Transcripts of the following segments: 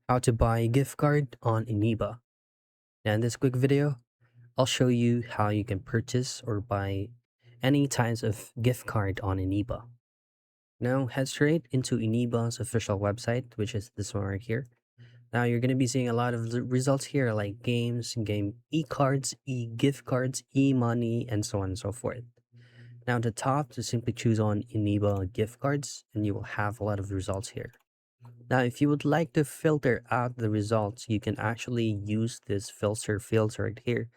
How to buy a gift card on Eneba. Now in this quick video, I'll show you how you can purchase or buy any types of gift card on Eneba. Now head straight into Eneba's official website, which is this one right here. Now you're going to be seeing a lot of results here like games, game e-cards, e-gift cards, e-money, and so on and so forth. Now at the top, just simply choose on Eneba gift cards and you will have a lot of results here. Now, if you would like to filter out the results, you can actually use this filter field right here.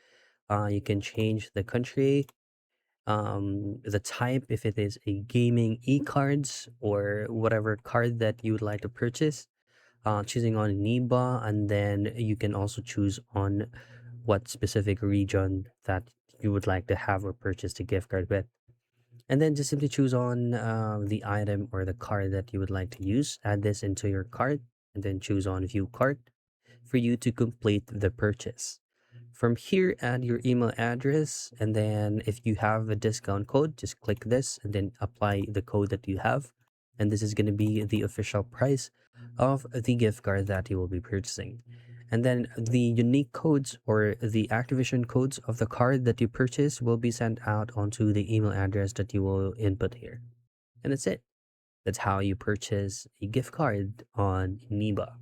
You can change the country, the type, if it is a gaming e-cards or whatever card that you would like to purchase, choosing on Niba, and then you can also choose on what specific region that you would like to have or purchase the gift card with. And then just simply choose on the item or the card that you would like to use. Add this into your cart and then choose on view cart for you to complete the purchase. From here, add your email address. And then if you have a discount code, just click this and then apply the code that you have. And this is going to be the official price of the gift card that you will be purchasing. And then the unique codes or the activation codes of the card that you purchase will be sent out onto the email address that you will input here. And that's it. That's how you purchase a gift card on Eneba.